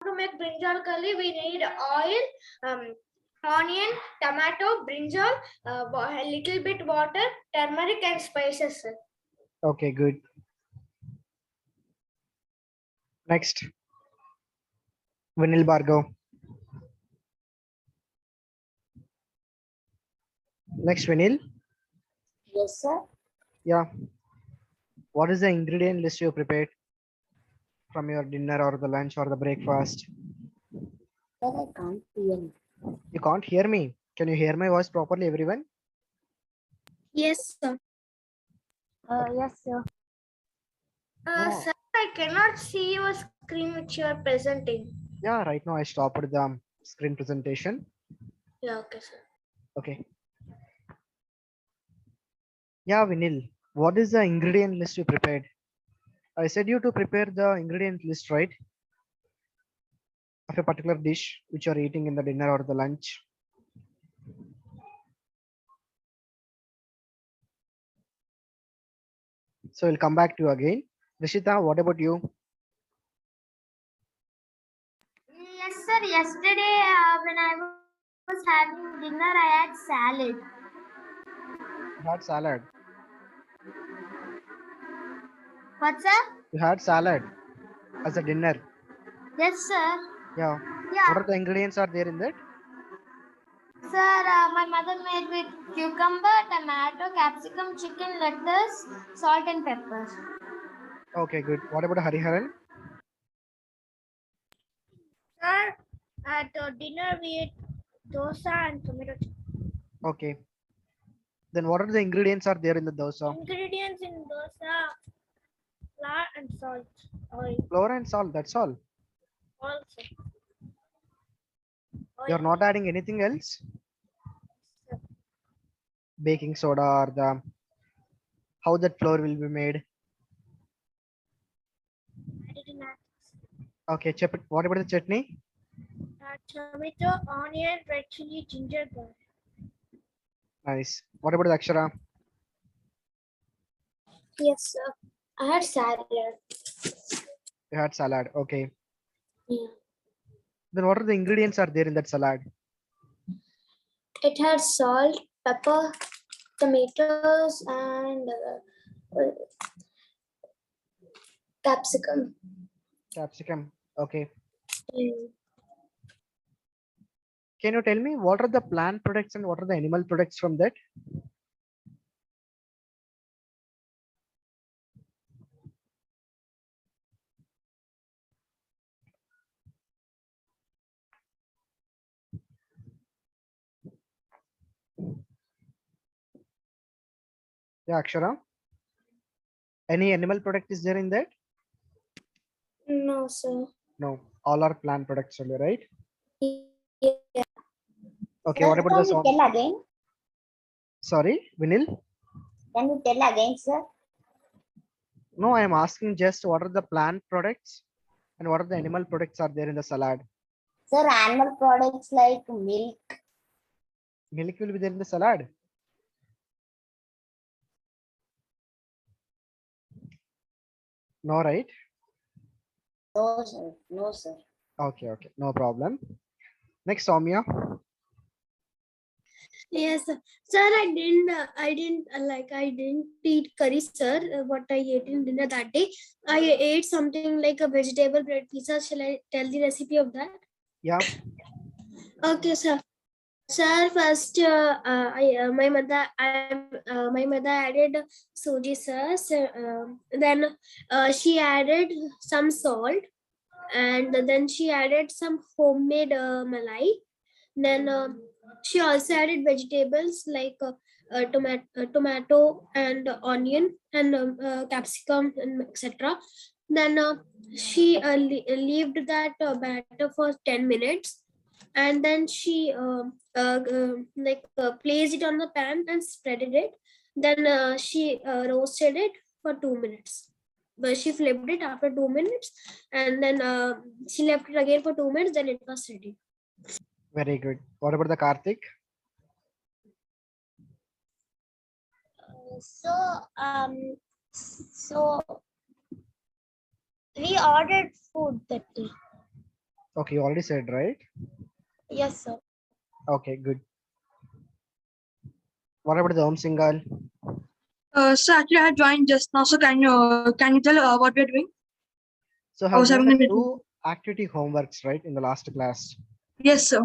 to make brinjal curry, we need oil, onion, tomato, brinjal, a little bit water, turmeric, and spices. Okay, good. Next, Vinil Bhargav. Next, Vinil. Yes, sir. Yeah. What is the ingredient list you prepared from your dinner or the lunch or the breakfast? Sir, I can't hear you. You can't hear me. Can you hear my voice properly, everyone? Yes, sir. Yes, sir. No. Sir, I cannot see your screen which you are presenting. Yeah, right now I stopped the screen presentation. Yeah, okay, sir. Okay. Yeah, Vinil, what is the ingredient list you prepared? I said you to prepare the ingredient list, right? Of a particular dish which you are eating in the dinner or the lunch. So we'll come back to you again. Rishita, what about you? Yes, sir. Yesterday, when I was having dinner, I had salad. You had salad. What, sir? You had salad as a dinner. Yes, sir. Yeah. Yeah. What are the ingredients are there in that? Sir, my mother made with cucumber, tomato, capsicum, chicken, lettuce, salt and pepper. Okay, good. What about Hariharan? Sir, at dinner we ate dosa and tomato. Okay. Then what are the ingredients are there in the dosa? Ingredients in dosa: flour and salt, oil, Flour and salt, that's all. also. You're not adding anything else? Baking soda or the how that flour will be made? I didn't add Okay, what about the chutney? tomato, onion, red chili, ginger, garlic. Nice. What about the Akshara? Yes, sir. I had salad. You had salad. Okay. Yeah. Then what are the ingredients are there in that salad? It had salt, pepper, tomatoes, and capsicum. Capsicum. Okay. Mm. Can you tell me what are the plant products and what are the animal products from that? Yeah, Akshara. Any animal product is there in that? No, sir. No. All are plant products only, right? Yeah. Okay. Sir, What about can the you song? tell again? Sorry, Vinil? Can you tell again, sir? No, I am asking just what are the plant products and what are the animal products are there in the salad? Sir, animal products like milk. Milk will be there in the salad. No, right? No, sir. No, sir. Okay, okay. No problem. Next, Soumya. Yes, sir. Sir, I didn't eat curry, sir. What I ate in dinner that day, I ate something like a vegetable bread pizza. Shall I tell the recipe of that? Yeah. Okay, sir. Sir, first, my mother added soji sauce. Then she added some salt, and then she added some homemade malai. Then she also added vegetables like tomato and onion and capsicum and etc. Then she leaved that batter for 10 minutes, and then she placed it on the pan and spreaded it. Then she roasted it for 2 minutes. But she flipped it after 2 minutes, and then she left it again for 2 minutes. Then it was ready. Very good. What about the Karthik? So we ordered food that day. Okay, you already said, right? Yes, sir. Okay, good. What about the Om Singal? So actually, I had joined just now. So can you tell what we're doing? So I have was given having the a meeting. two activity homeworks, right, in the last class. Yes, sir.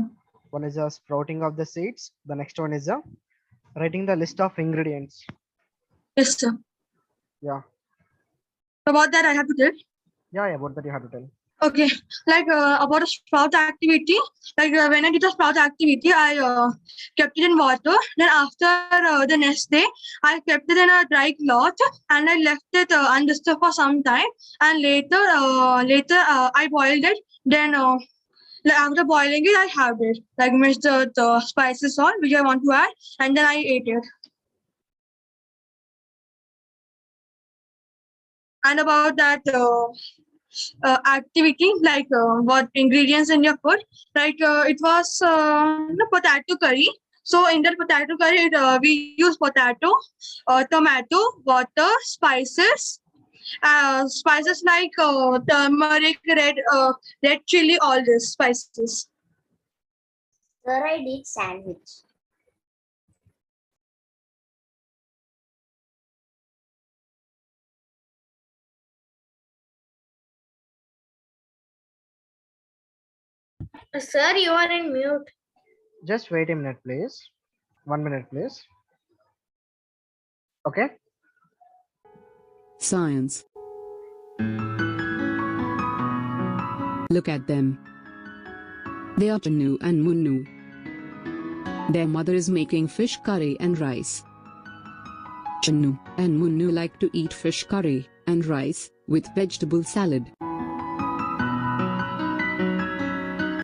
One is the sprouting of the seeds. The next one is the writing the list of ingredients. Yes, sir. Yeah, About that, I have to tell. yeah, about that you have to tell. Okay, like about a sprout activity. Like when I did a sprout activity, I kept it in water. Then after the next day, I kept it in a dry cloth and I left it undisturbed for some time. And later, I boiled it. Then like after boiling it, I have it. Like mixed the spices on which I want to add, and then I ate it. And about that activity, like what ingredients in your food, like it was potato curry. So in that potato curry, we use potato, tomato, water, spices like turmeric, red chili, all these spices. Sir, I did sandwich. Sir, you are in mute. Just wait a minute, please. 1 minute, please. Okay. Science. Look at them. They are Chanu and Munnu. Their mother is making fish curry and rice. Chanu and Munnu like to eat fish curry and rice with vegetable salad.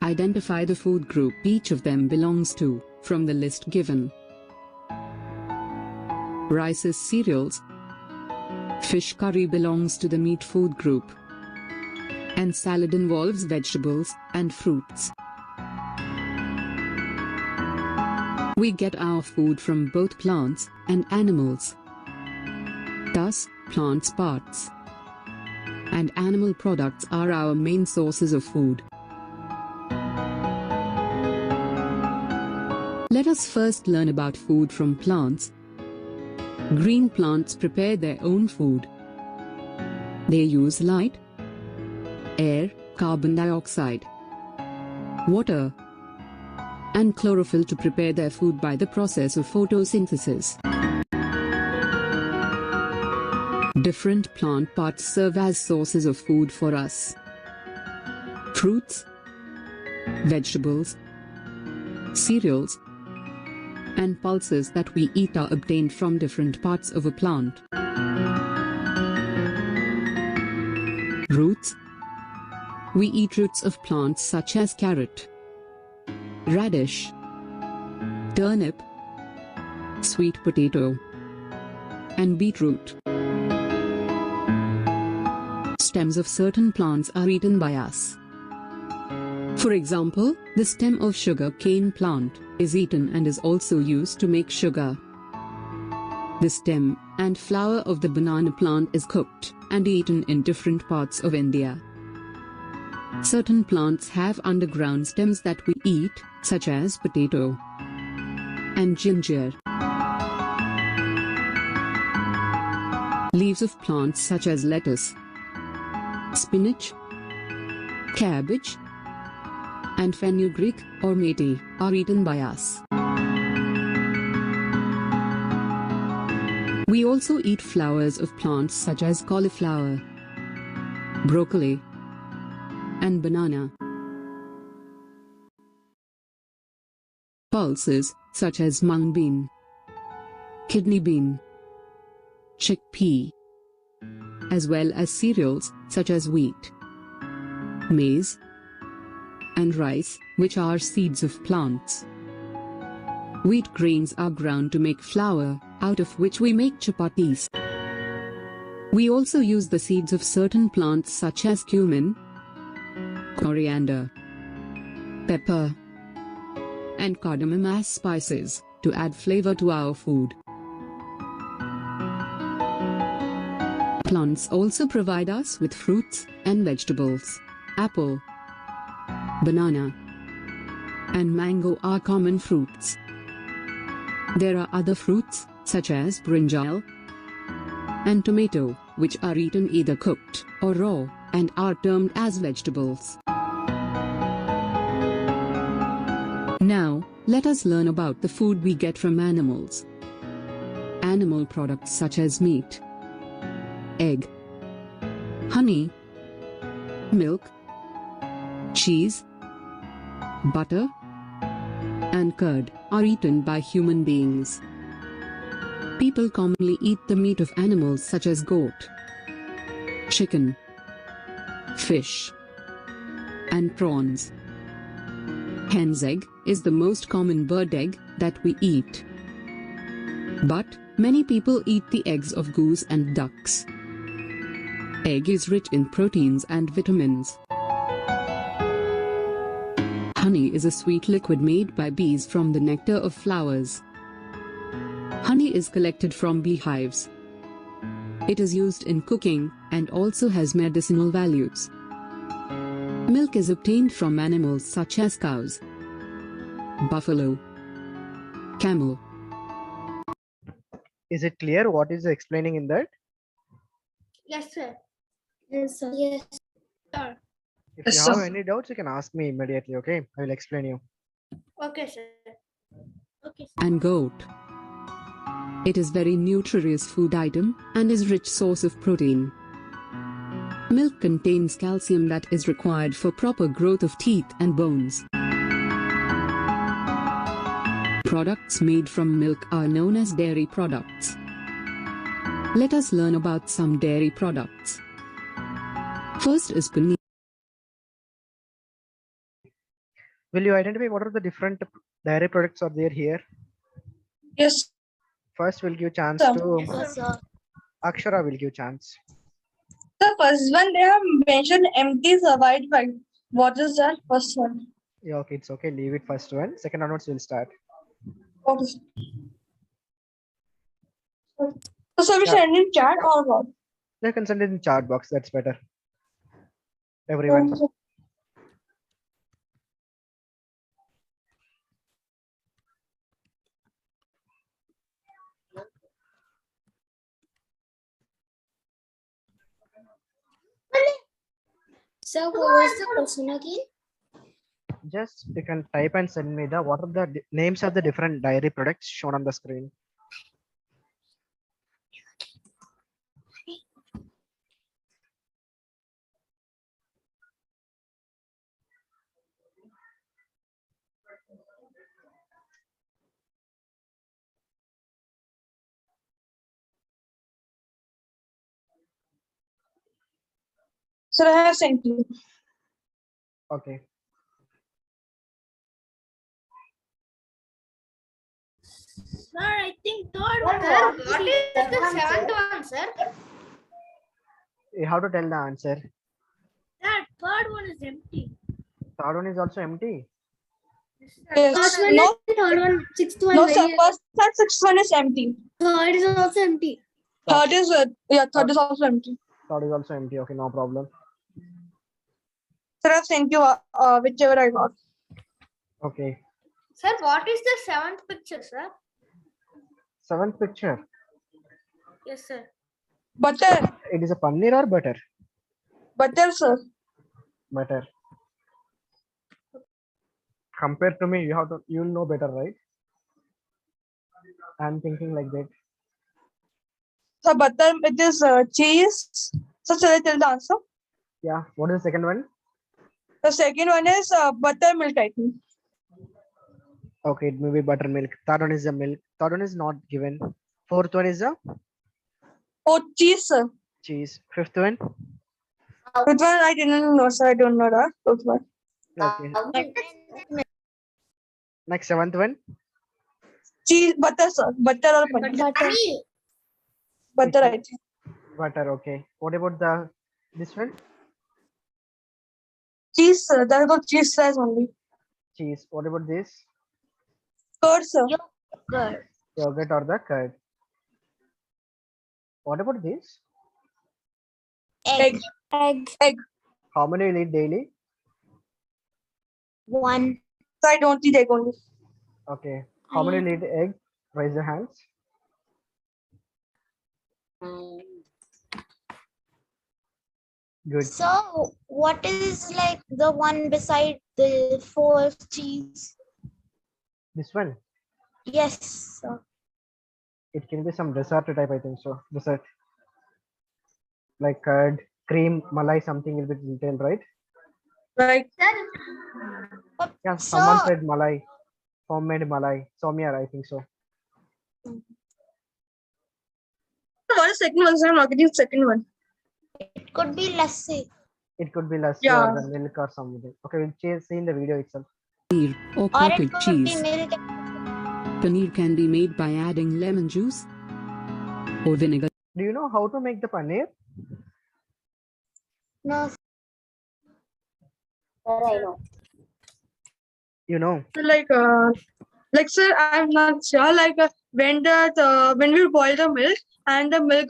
Identify the food group each of them belongs to from the list given. Rice is cereals. Fish curry belongs to the meat food group. And salad involves vegetables and fruits. We get our food from both plants and animals. Thus, plants' parts and animal products are our main sources of food. Let us first learn about food from plants. Green plants prepare their own food. They use light, air, carbon dioxide, water, and chlorophyll to prepare their food by the process of photosynthesis. Different plant parts serve as sources of food for us. Fruits, vegetables, cereals, and pulses that we eat are obtained from different parts of a plant. Roots. We eat roots of plants such as carrot, radish, turnip, sweet potato, and beetroot. Stems of certain plants are eaten by us. For example, the stem of sugar cane plant is eaten and is also used to make sugar. The stem and flower of the banana plant is cooked and eaten in different parts of India. Certain plants have underground stems that we eat, such as potato and ginger. Leaves of plants such as lettuce, spinach, cabbage, and fenugreek or methi are eaten by us. We also eat flowers of plants such as cauliflower, broccoli, and banana. Pulses such as mung bean, kidney bean, chickpea, as well as cereals such as wheat, maize, and rice, which are seeds of plants. Wheat grains are ground to make flour, out of which we make chapatis. We also use the seeds of certain plants such as cumin, coriander, pepper, and cardamom as spices to add flavor to our food. Plants also provide us with fruits and vegetables. Apple, banana, and mango are common fruits. There are other fruits, such as brinjal and tomato, which are eaten either cooked or raw, and are termed as vegetables. Now, let us learn about the food we get from animals. Animal products such as meat, egg, honey, milk, cheese, butter, and curd are eaten by human beings. People commonly eat the meat of animals such as goat, chicken, fish, and prawns. Hen's egg is the most common bird egg that we eat. But many people eat the eggs of goose and ducks. Egg is rich in proteins and vitamins. Honey is a sweet liquid made by bees from the nectar of flowers. Honey is collected from beehives. It is used in cooking and also has medicinal values. Milk is obtained from animals such as cows, buffalo, camel. Is it clear what is explaining in that? Yes, sir. Yes, sir. Yes, sir. If Yes, you have sir. any doubts, you can ask me immediately, okay? I will explain you. Okay, sir. Okay. And goat. It is very nutritious food item and is rich source of protein. Milk contains calcium that is required for proper growth of teeth and bones. Products made from milk are known as dairy products. Let us learn about some dairy products. First is paneer. Will you identify what are the different dairy products are there here? Yes, First, we'll give chance sir. to Yes, sir. Akshara. Will give chance. The first one they have mentioned empty survived by. What is that first one? Yeah, okay, it's okay. Leave it first one. Second onwards, we'll start. What is so we Yeah. send in chat or what? You can send it in chat box. That's better. Everyone. So, what was the question again? Just you can type and send me the what are the names of the different dairy products shown on the screen. So I have sent you. Okay. Sir, I think third one. Sir, what is the seventh one, sir? You have to tell the answer. That third one is empty. Third one is also empty. Yes. First one No, and third one, sixth one. no, sir. First and sixth one is empty. Third is also empty. Third is third is also empty. Third is also empty. Okay, no problem. Sir, I've sent you whichever I got. Okay. Sir, what is the seventh picture, sir? Seventh picture. Yes, sir. Butter, It is a paneer or butter? butter, sir. Butter. Compared to me, you'll know better, right? I'm thinking like that. So butter, it is cheese. So shall I tell the answer? Yeah. What is the second one? The second one is buttermilk, I think. Okay, it may be buttermilk. Third one is the milk. Third one is not given. Fourth one is the Oh, cheese, sir. cheese. Fifth one. Which one I didn't know, sir. I don't know that. Which one? Okay. Next seventh one. Cheese, butter, sir. Butter or paneer. Butter. Butter, I think. Butter. Okay. What about this one? Cheese, sir. That is got cheese size only. Cheese. What about this? Curd, sir. Good. Yogurt or the curd? What about this? Egg. Egg. Egg. How many you eat daily? 1. So I don't eat egg only. Okay. How many eat egg? Raise your hands. Good. So, what is like the one beside the 4 cheese? This one, Yes, sir. it can be some dessert type, I think so. Dessert. Like curd, cream, malai, something will be detailed, right? Like, Yeah, So, someone said malai, homemade malai. Somyar, I think so. what is second one? So I'm not getting second one. it could be lassi. It could be lassi Yeah. or the milk or something. Okay, we'll see in the video itself. Paneer or Or it cottage could cheese. be milk. Paneer can be made by adding lemon juice or vinegar. Do you know how to make the paneer? No, sir, I know. You know. Like sir, I'm not sure. Like when we boil the milk and the milk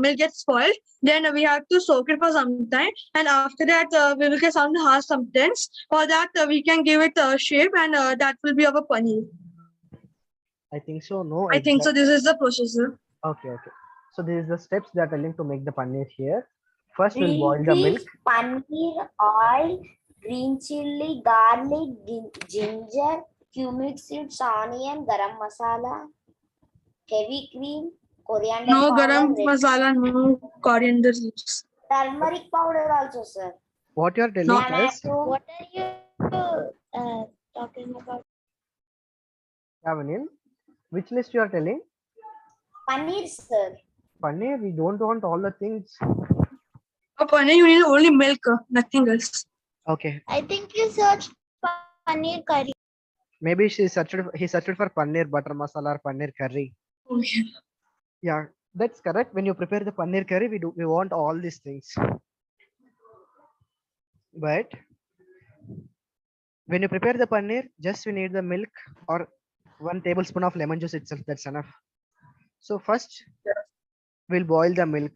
milk gets spoiled, then we have to soak it for some time, and after that we will get some harsh substance. For that we can give it a shape, and that will be our paneer. I think so. No. I think so. This is the procedure. Okay, okay. So these are the steps they are telling to make the paneer here. First, we'll Green boil the milk. peas, paneer, oil, green chili, garlic, ginger, cumin seeds, onion, garam masala, heavy cream, coriander No powder, garam red masala, no coriander leaves. turmeric powder also, sir. What you are telling No. is, Tomato, what are you talking about? Avanil, which list you are telling? paneer, sir. Paneer, we don't want all the things. For paneer, you need only milk, nothing else. Okay, I think you searched paneer curry. maybe he searched for paneer butter masala or paneer curry. Okay. Yeah, that's correct. When you prepare the paneer curry, we want all these things. But when you prepare the paneer, just we need the milk or 1 tablespoon of lemon juice itself. That's enough. So first, we'll boil the milk.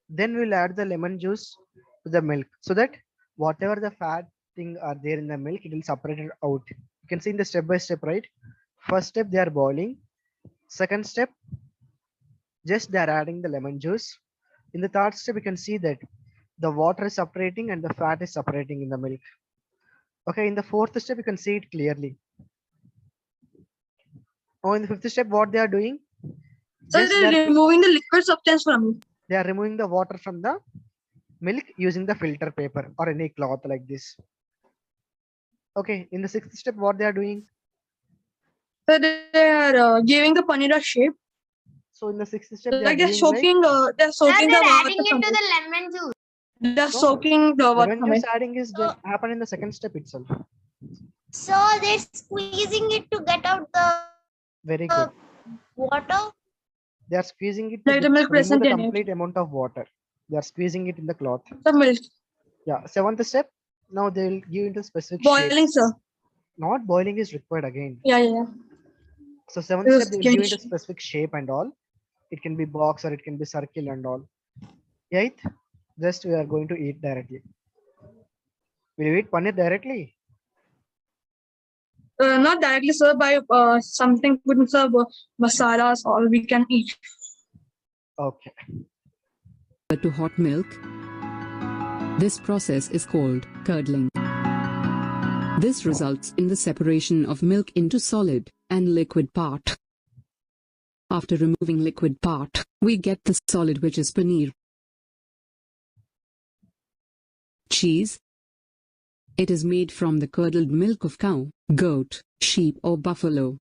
Then we'll add the lemon juice to the milk so that whatever the fat thing are there in the milk, it will separate it out. You can see in the step by step, right? First step, they are boiling. Second step, just they are adding the lemon juice. In the third step, you can see that the water is separating and the fat is separating in the milk. Okay, in the fourth step, you can see it clearly. Now in the fifth step, what they are doing? So Just they're removing the liquid substance from it. they are removing the water from the milk using the filter paper or any cloth like this. Okay, in the sixth step, what they are doing? So they are giving the paneer a shape. So in the sixth step, Like they're soaking they're soaking They're the water adding it from to it. the lemon juice. They're soaking the water lemon from juice it. adding is happen in the second step itself. So they're squeezing it to get out the Very good. water. They are squeezing it Like the milk remove present the in it. complete amount of water. They are squeezing it in the cloth. The milk. Yeah. Seventh step. Now they will give into specific Boiling, shape. sir. Not boiling is required again. Yeah. So seventh It step was they will giving give into specific shape and all. It can be box or it can be circle and all. Eighth, just we are going to eat directly. Will you eat paneer directly? Not directly, sir, by something put in masalas, or we can eat. Okay. To hot milk. This process is called curdling. This results in the separation of milk into solid and liquid part. After removing liquid part, we get the solid, which is paneer. Cheese. It is made from the curdled milk of cow, goat, sheep or buffalo.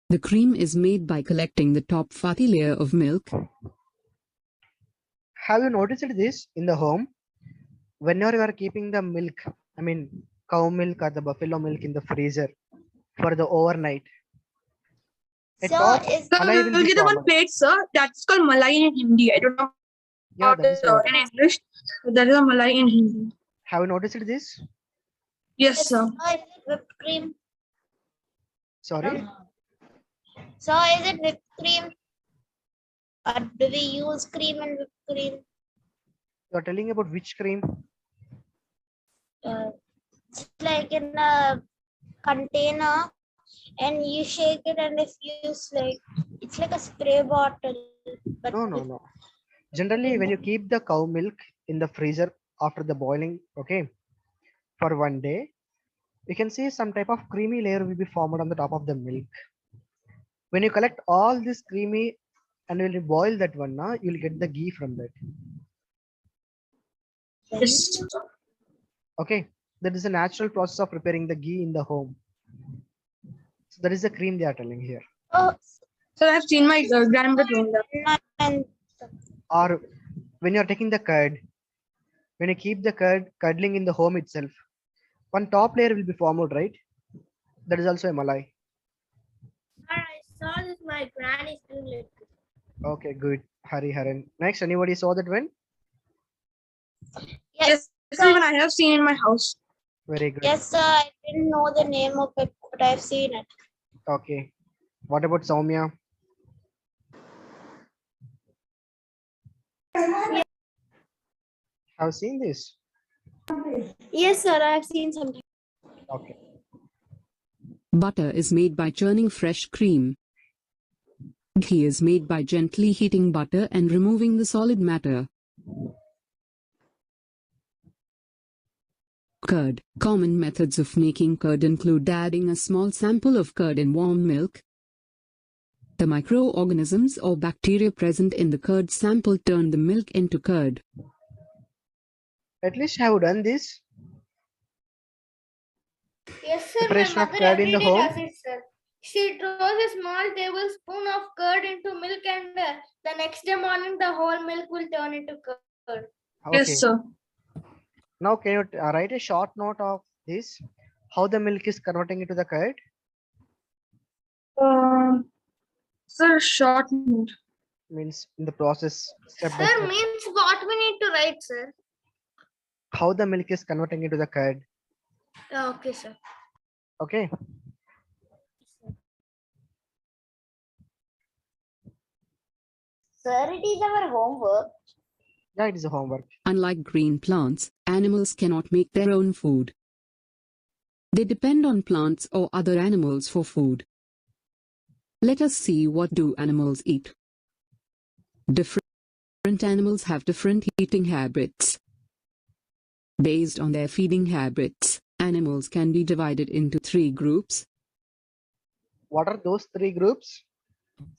The cream is made by collecting the top fatty layer of milk. Have you noticed this in the home? Whenever you are keeping the milk, I mean cow milk or the buffalo milk in the freezer for the overnight. At So top, is malai will We'll be get the one formed. plate, sir. That's called malai in Hindi. I don't know Yeah, how that is it is what. in English. That is a malai in Hindi. Have you noticed this? Yes, sir. is it whipped cream? Sorry. So is it whipped cream? Or do we use cream and whipped cream? You are telling about which cream? It's like in a container, and you shake it, and if you use like it's like a spray bottle. But No. Generally, when you keep the cow milk in the freezer after the boiling, okay, for 1 day, you can see some type of creamy layer will be formed on the top of the milk. When you collect all this creamy and when you boil that one, you'll get the ghee from that. Yes. Okay, that is a natural process of preparing the ghee in the home. So that is the cream they are telling here. oh, So I've seen my grandmother doing that. and Or when you are taking the curd, when you keep the curd curdling in the home itself, one top layer will be formed, right? That is also a malai. I saw this. My granny's doing it. Okay, good. Hari Haran. Next, anybody saw that one? Yes, even I have seen in my house. Very good. yes, sir. I didn't know the name of it, but I've seen it. Okay. What about Soumya? Have seen this? Yes, sir. I've seen something. Okay. Butter is made by churning fresh cream. Ghee is made by gently heating butter and removing the solid matter. Curd. Common methods of making curd include adding a small sample of curd in warm milk. The microorganisms or bacteria present in the curd sample turn the milk into curd. At least have you done this? Yes, sir. Preparation My of mother curd every in the day home? does it, sir. She throws a small tablespoon of curd into milk, and the next day morning, the whole milk will turn into curd. Okay. Yes, sir. Now can you write a short note of this? How the milk is converting into the curd? Sir, short note. Means in the process, step by Sir, step. means what we need to write, sir? How the milk is converting into the curd. Okay, sir. Okay. Sir, it is our homework. Yeah, it is a homework. Unlike green plants, animals cannot make their own food. They depend on plants or other animals for food. Let us see what do animals eat. Different animals have different eating habits. Based on their feeding habits, animals can be divided into 3 groups. What are those 3 groups?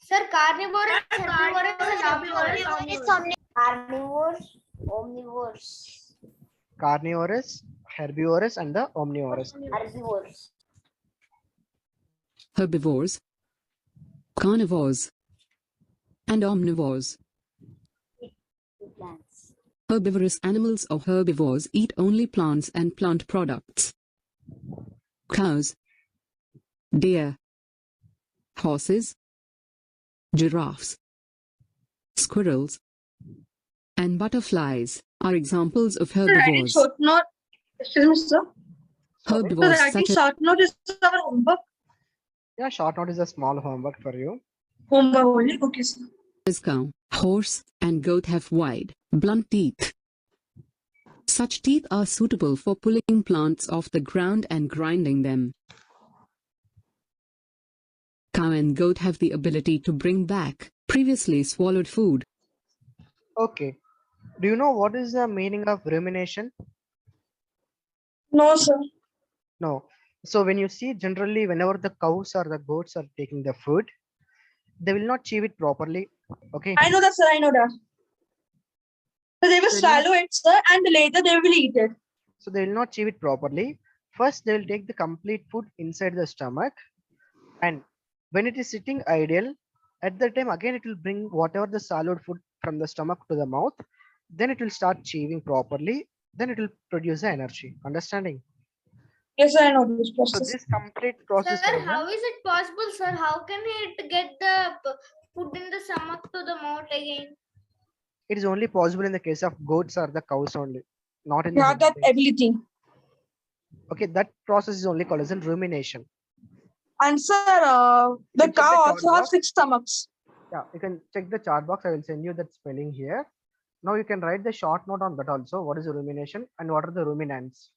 Sir, carnivorous, herbivorous, and omnivorous. Carnivores, omnivores, Carnivorous, herbivorous, and the omnivorous. herbivores. Herbivores, carnivores, and omnivores. Plants. Herbivorous animals or herbivores eat only plants and plant products. Cows, deer, horses, giraffes, squirrels, and butterflies are examples of Writing herbivores. short note. Excuse me, sir. Sorry? So Herbivores writing such as short note is our homework. Yeah, short note is a small homework for you. Homework only. Okay, sir. cow, horse, and goat have wide, blunt teeth. Such teeth are suitable for pulling plants off the ground and grinding them. Cow and goat have the ability to bring back previously swallowed food. Okay. Do you know what is the meaning of rumination? No, sir. No. So when you see generally whenever the cows or the goats are taking the food, they will not chew it properly. Okay. I know that, sir. I know that. So they will They will- swallow it, sir, and later they will eat it. So they will not chew it properly. First, they will take the complete food inside the stomach, and when it is sitting ideal, at that time again it will bring whatever the solid food from the stomach to the mouth. Then it will start chewing properly. Then it will produce the energy. Understanding? Yes, sir, I know this So process. this complete process. Sir, was how is it possible, sir? How can it get the food in the stomach to the mouth again? It is only possible in the case of goats or the cows only, not in the Yeah, that human beings. ability. Okay, that process is only called as in rumination. And sir, the Check the cow chart also has box. 6 stomachs. Yeah, you can check the chart box. I will send you that spelling here. Now you can write the short note on that also. What is the rumination and what are the ruminants?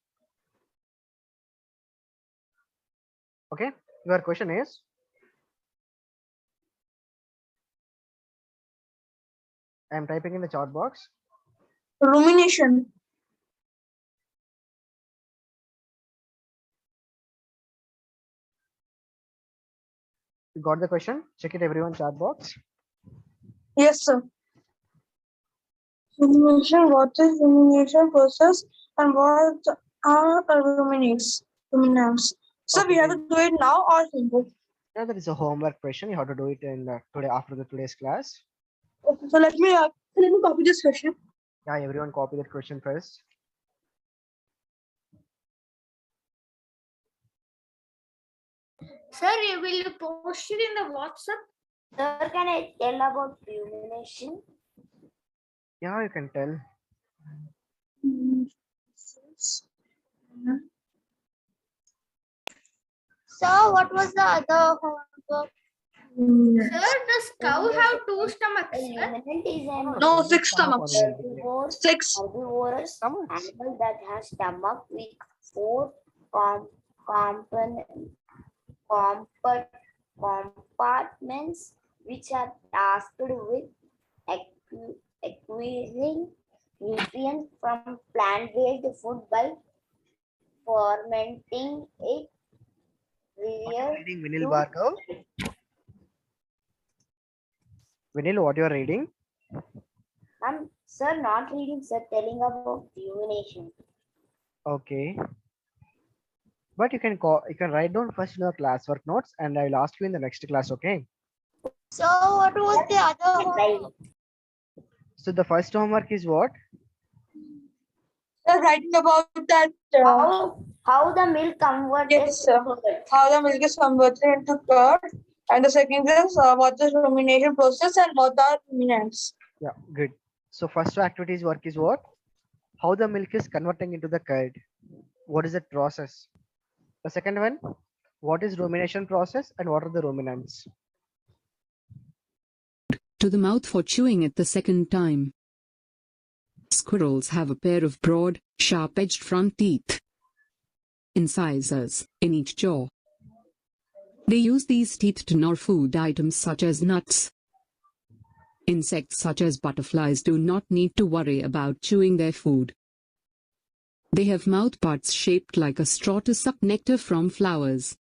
Okay, your question is, I am typing in the chat box. Rumination. You got the question? Check it, everyone, chat box. Yes, sir. Rumination, what is rumination process and what are ruminants? So we have to do it now or simple? Yeah, that is a homework question. You have to do it in today after today's class. Okay, so let me copy this question. Yeah, everyone copy that question first. Sir, will you post it in the WhatsApp? Sir, can I tell about rumination? Yeah, you can tell. Sir, what was the other homework? Sir, does cow have two stomachs? A ruminant is an No, 6 stomachs. herbivore, 6. herbivorous Stomachs. animal that has stomach with 4 compartments which are tasked with acquiring nutrients from plant-based food by fermenting it prior Reading Vinil to Bhargav. Vinil, what you are reading? Sir, not reading, sir, telling about rumination. Okay. But you can write down first in your classwork notes, and I will ask you in the next class. Okay. So, what was the other homework? So the first homework is what? They're writing about that. How the milk converted Yes, sir. to curd. How the milk is converted into curd. And the second is what is rumination process and what are ruminants. Yeah, good. So first activities work is what? How the milk is converting into the curd. What is that process? The second one, what is rumination process and what are the ruminants? To the mouth for chewing it the second time. Squirrels have a pair of broad, sharp-edged front teeth, incisors, in each jaw. They use these teeth to gnaw food items such as nuts. Insects such as butterflies do not need to worry about chewing their food. They have mouth parts shaped like a straw to suck nectar from flowers.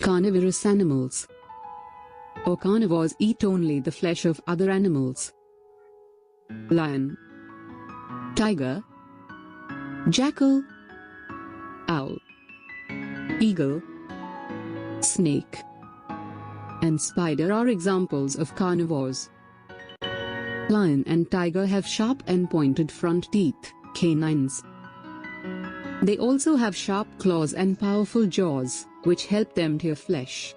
Carnivorous animals or carnivores eat only the flesh of other animals. Lion, tiger, jackal, owl, eagle, snake, and spider are examples of carnivores. Lion and tiger have sharp and pointed front teeth, canines. They also have sharp claws and powerful jaws, which help them tear flesh.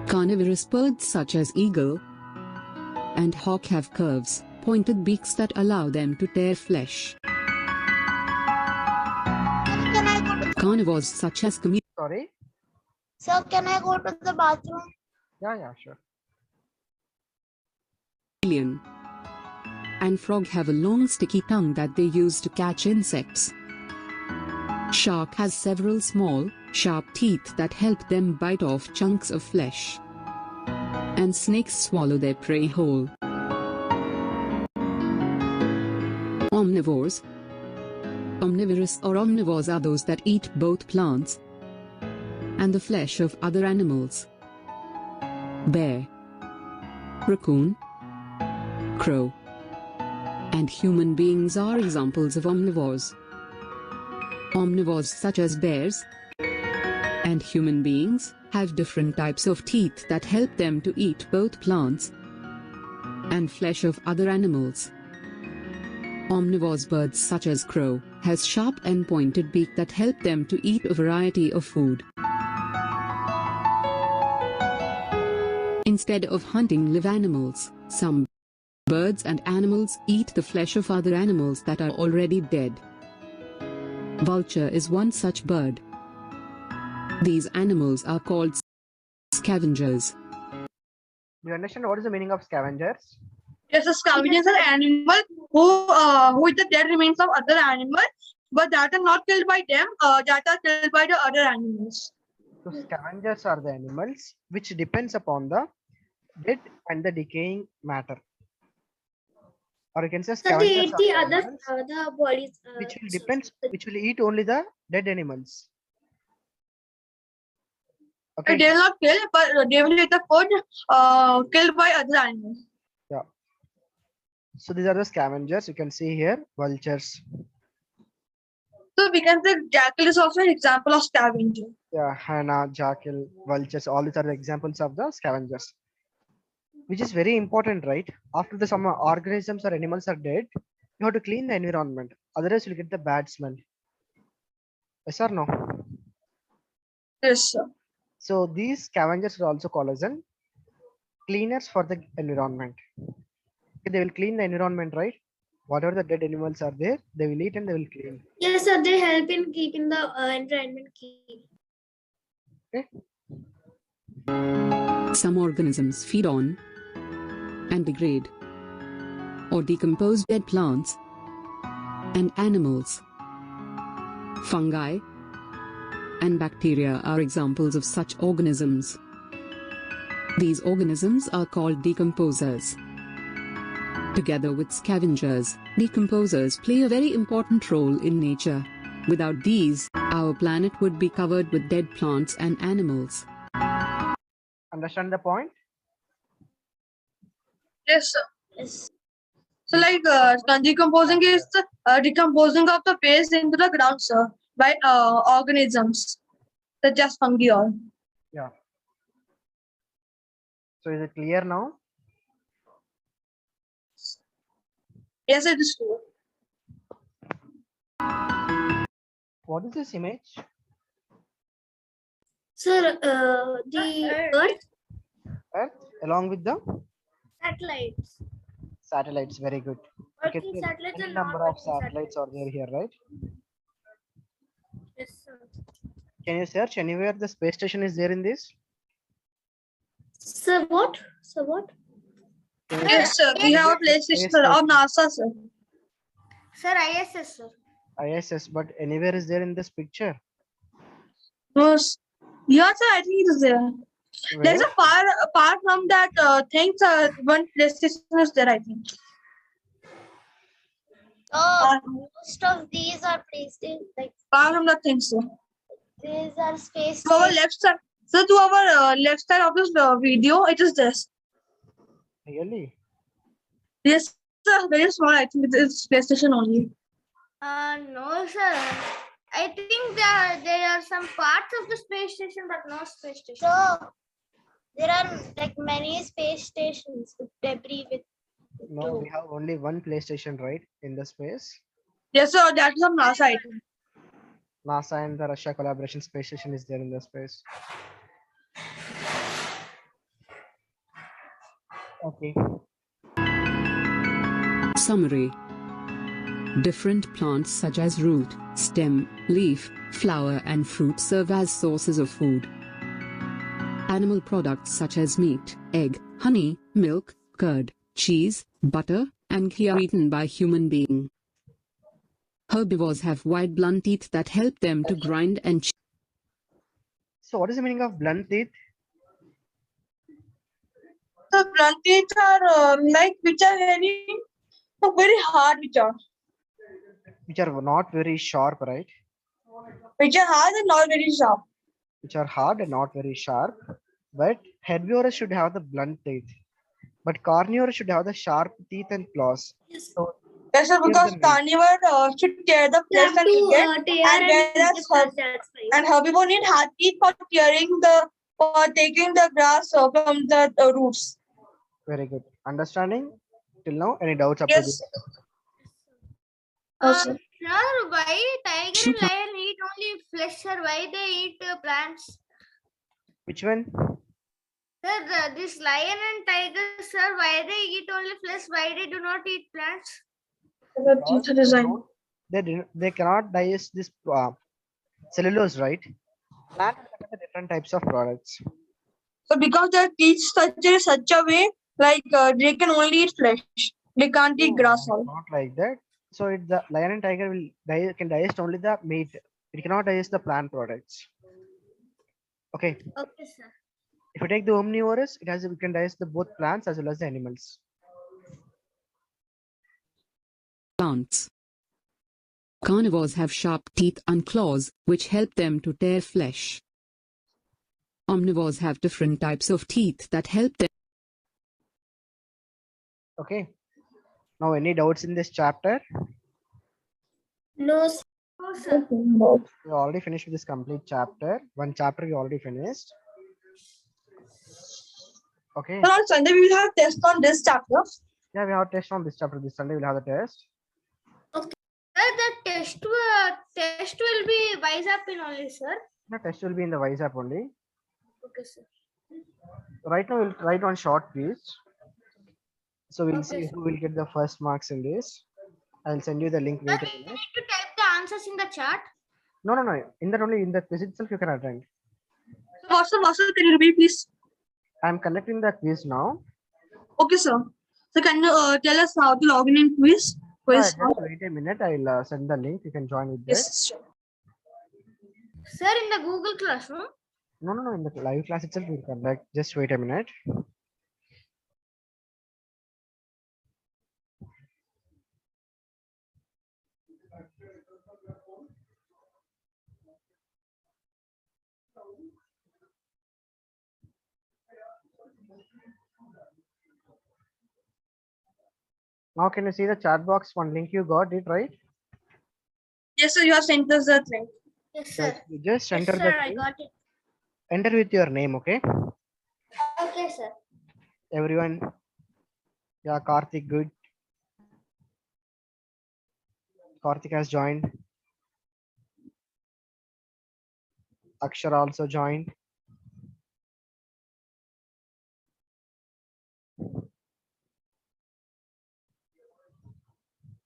Carnivorous birds such as eagle and hawk have curves, pointed beaks that allow them to tear flesh. Can I go to, Carnivores such as Sorry? sir, can I go to the bathroom? Yeah, sure. chameleon and frog have a long sticky tongue that they use to catch insects. Shark has several small, sharp teeth that help them bite off chunks of flesh. And snakes swallow their prey whole. Omnivores. Omnivorous or omnivores are those that eat both plants and the flesh of other animals. Bear, raccoon, crow, and human beings are examples of omnivores. Omnivores such as bears and human beings have different types of teeth that help them to eat both plants and flesh of other animals. Omnivores birds such as crow has sharp and pointed beak that help them to eat a variety of food. Instead of hunting live animals, some birds and animals eat the flesh of other animals that are already dead. Vulture is one such bird. These animals are called scavengers. Do you understand what is the meaning of scavengers? Yes, a scavenger is an animal who eat the dead remains of other animals but that are not killed by them, that are killed by the other animals. So scavengers are the animals which depends upon the dead and the decaying matter. Or you can say So they scavengers eat are the the other animals bodies. which will eat only the dead animals. Okay. They will not kill, but they will eat the food killed by other animals. Yeah. So these are the scavengers. You can see here vultures. So we can say jackal is also an example of scavenger. Yeah, hyena, jackal, vultures. All these are the examples of the scavengers, which is very important, right? After the some organisms or animals are dead, you have to clean the environment. Otherwise, you'll get the bad smell. Yes or no? Yes, sir. So these scavengers are also called as an cleaners for the environment. Okay, they will clean the environment, right? Whatever the dead animals are there, they will eat and they will clean. Yes, sir. They help in keeping the environment clean. Okay. Some organisms feed on and degrade or decompose dead plants and animals. Fungi and bacteria are examples of such organisms. These organisms are called decomposers. Together with scavengers, decomposers play a very important role in nature. Without these, our planet would be covered with dead plants and animals. Understand the point? Yes, sir. Yes. So like decomposing is the decomposing of the waste into the ground, sir, by organisms such as fungi. Yeah. So is it clear now? Yes, it is true. What is this image? Sir, the Earth Earth along with the satellites. satellites. Very good. You can Working see satellites any and number not of working satellites are there here, right? Yes, sir. Can you search anywhere the space station is there in this? Sir, what? Sir, what? Can you Yes, sir. We have a place Space station of station. NASA, sir. Sir, ISS, sir. ISS, but anywhere is there in this picture? Yes. Yes, sir. I think it is there. There's Where? a apart from that things. One place station is there, I think. Most of these are placed in like Apart from that thing, sir. these are space To our stations. left side. So to our left side of this video, it is this. Really? Yes, sir. Very small. I think it is space station only. No, sir. I think there are some parts of the space station, but no space station. So there are like many space stations with debris with. No, we have only one PlayStation, right, in the space. Yes, sir. That is from NASA, I think. NASA and the Russia collaboration space station is there in the space. Okay. Summary. Different plants such as root, stem, leaf, flower and fruit serve as sources of food. Animal products such as meat, egg, honey, milk, curd, cheese, butter, and ghee are eaten by human beings. Herbivores have wide blunt teeth that help them to grind and chew. So what is the meaning of blunt teeth? The blunt teeth are like which are very hard, Which are not very sharp, right? which are hard and not very sharp. Which are hard and not very sharp. But herbivores should have the blunt teeth. But carnivores should have the sharp teeth and claws. So Yes, sir, because the meat. carnivore should tear the flesh Have and eat it, to tear and whereas eat the that's fine. and herbivore need hard teeth for taking the grass from the roots. Very good. Understanding till now? Any doubts up to Yes. this? Also. Sir, why tiger and Super. lion eat only flesh, sir? Why they eat plants? Which one? Sir, this lion and tiger, sir, why they eat only flesh? Why they do not eat plants? The teeth design. They cannot digest this cellulose, right? Plant will have different types of products. So because their teeth structure is such a way, like they can only eat flesh. They can't eat grass. Not like that. So the lion and tiger can digest only the meat. It cannot digest the plant products. Okay. Okay, sir. If you take the omnivorous, it can digest the both plants as well as the animals. Plants. Carnivores have sharp teeth and claws, which help them to tear flesh. Omnivores have different types of teeth that help them. Okay. Now, any doubts in this chapter? No, sir. No, sir. We already finished with this complete chapter. One chapter we already finished. Okay. But on Sunday, we will have test on this chapter. Yeah, we have a test on this chapter. This Sunday we'll have the test. The test will be wise up in only, sir. The test will be in the Wise app only. Okay, sir. Right now we'll write on short quiz. So we'll Okay, see sir. who will get the first marks in this. I'll send you the link. Sir, Wait a we minute. need to type the answers in the chat. No. In that only in the quiz itself you can attend. Master, can you repeat, please? I'm conducting the quiz now. Okay, sir. So can you tell us how to log in quiz? Just wait a minute. I'll send the link. You can join with this. Yes, sure. Sir, in the Google Classroom. No. In the live class itself we'll conduct. Just wait a minute. Now can you see the chat box? One link you got it, right? Yes, sir. You have sent us the thing. Yes, sir. You just Yes, enter sir, the I thing. got it. Enter with your name, okay? Okay, sir. Everyone. Yeah, Karthik, good. Karthik has joined. Akshar also joined.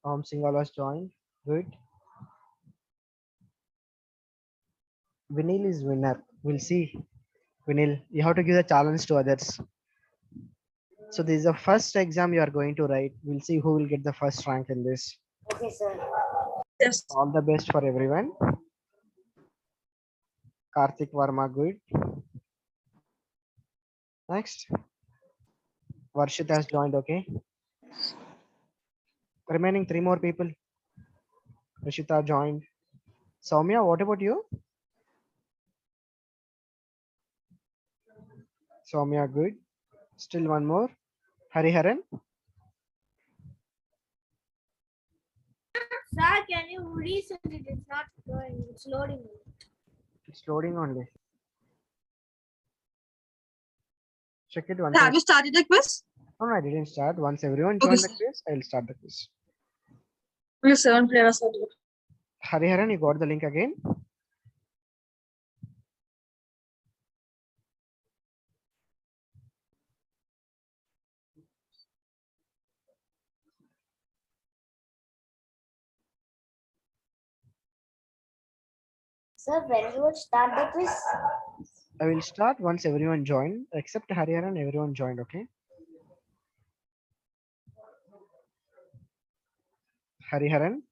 Om Singhal has joined. Good. Vinil is winner. We'll see. Vinil, you have to give the challenge to others. So this is the first exam you are going to write. We'll see who will get the first rank in this. Okay, sir. Yes. All the best for everyone. Karthik Varma, good. Next. Varshit has joined, okay. Remaining 3 more people. Rishita joined. Soumya, what about you? Soumya, good. Still one more. Hariharan. Sir, can you resend it? It's not going. It's loading. It's loading only. Check it once. Have you started the quiz? No, I didn't start. Once everyone Okay, join the sir. quiz, I'll start the quiz. Yes, sir. Play us out. Hariharan, you got the link again? Sir, when you would start the quiz? I will start once everyone join, except Hariharan, everyone joined, okay? Hariharan.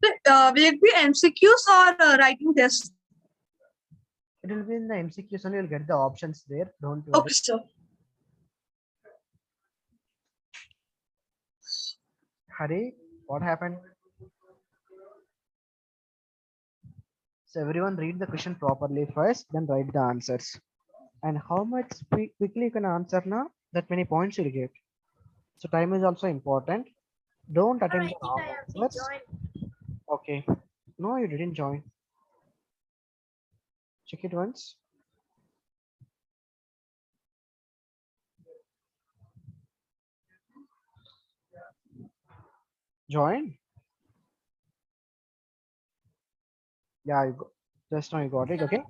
Will it be MCQs or writing test? It will be in the MCQ, so you'll get the options there. Don't worry. Okay, sir. Hari, what happened? So everyone read the question properly first, then write the answers. And how much quickly you can answer now, that many points you'll get. So time is also important. Don't I attempt think the I wrong have to answers. join. Okay. No, you didn't join. Check it once. Join. Yeah, just now you got it. Okay.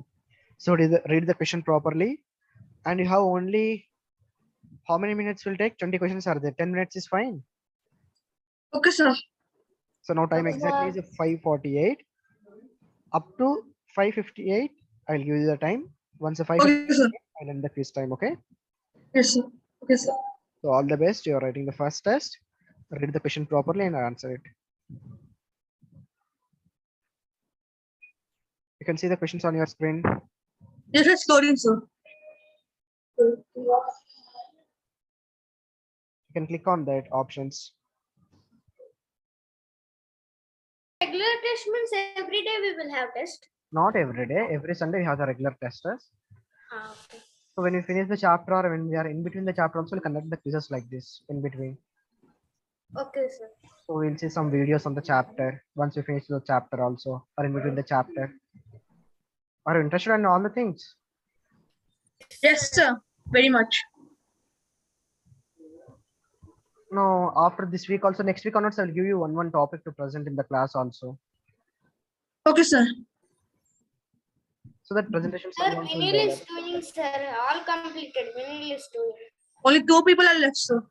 So read the question properly. And you have only how many minutes will take? 20 questions are there. 10 minutes is fine. Okay, sir. So now time Okay, exactly sir. is 5:48. Up to 5:58, I'll give you the time. Once the 5:58, Okay, sir. I'll end the quiz time, okay? Yes, sir. Okay, sir. So all the best. You're writing the first test. Read the question properly and answer it. You can see the questions on your screen. Yes, it's loading, sir. You can click on that options. Regular test means every day we will have test. Not every day. Every Sunday we have the regular testers. Okay. So when we finish the chapter or when we are in between the chapter, also we'll conduct the quizzes like this in between. Okay, sir. So we'll see some videos on the chapter once we finish the chapter also, or in between the chapter. Are you interested in all the things? Yes, sir. Very much. No, after this week also, next week onwards, I'll give you one topic to present in the class also. Okay, sir. So that presentation Sir, skill also will Vinil is develop. doing, sir. All completed. Vinil is doing. Only 2 people are left, sir.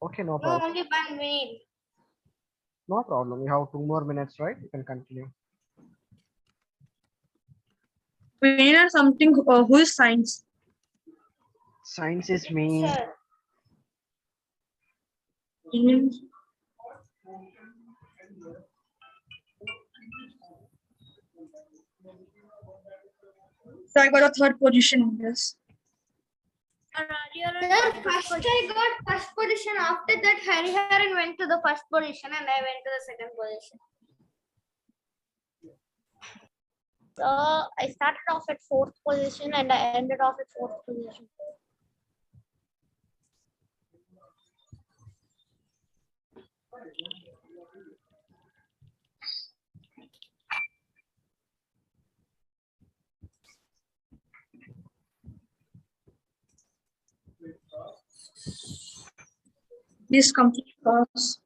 Okay, no No, problem. only one Vinil. No problem. You have 2 more minutes, right? You can continue. We need something who is science. Science is me. Sir. So I got a 3rd position in this. Sir, first I got first position. After that, Hariharan went to the first position and I went to the second position. So I started off at 4th position and I ended off at 4th position. Please complete class.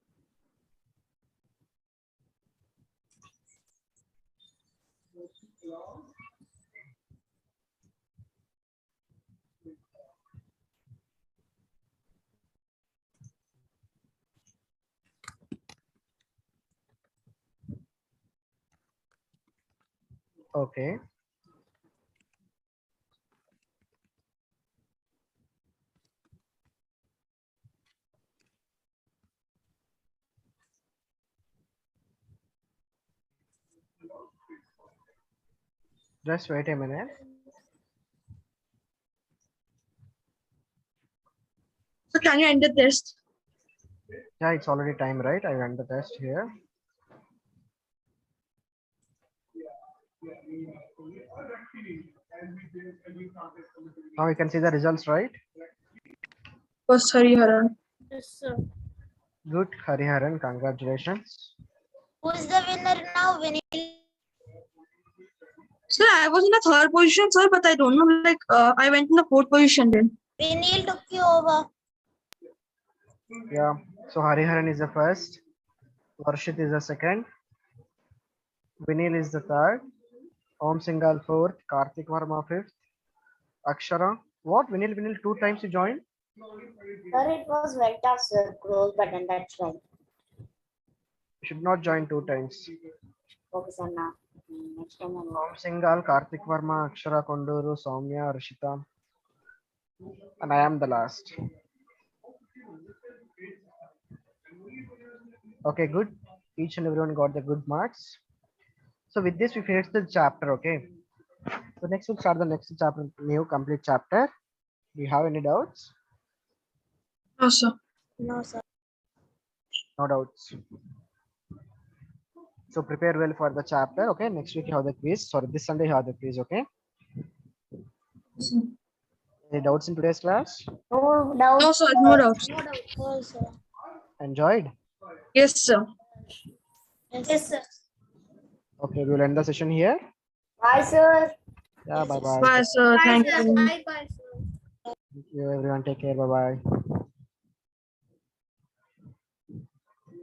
Okay. Just wait a minute. So can you end the test? Yeah, it's already time, right? I ran the test here. Now you can see the results, right? Was Hariharan. Yes, sir. Good, Hariharan, congratulations. Who is the winner now? Vinil. Sir, I was in the 3rd position, sir, but I don't know. Like, I went in the 4th position then. Vinil took you over. Yeah, so Hariharan is the first, Varshit is the second, Vinil is the third, Om Singhal fourth, Karthik Varma fifth, Akshara. What? Vinil, 2 times you joined? Sir, it was Vector, sir. Close button, that's right. You should not join 2 times. Okay, sir, now. Next time I'll Om Singhal, Karthik Varma, Akshara Konduru, Soumya, Rishita. And I am the last. Okay, good. Each and everyone got the good marks. So with this, we finished the chapter, okay? So next we'll start the next chapter, new complete chapter. Do you have any doubts? No, sir. No, sir. No doubts. So prepare well for the chapter, okay? Next week you have the quiz. Sorry, this Sunday you have the quiz, okay? Sir. Any doubts in today's class? No doubt. No, sir. No doubts. No doubt. No, sir. Enjoyed? Yes, sir. Yes, sir. Okay, we'll end the session here. Bye, sir. Yeah, bye bye. Bye, sir. Bye, Thank sir. you. Bye, bye, sir. Thank you, everyone. Take care. Bye bye.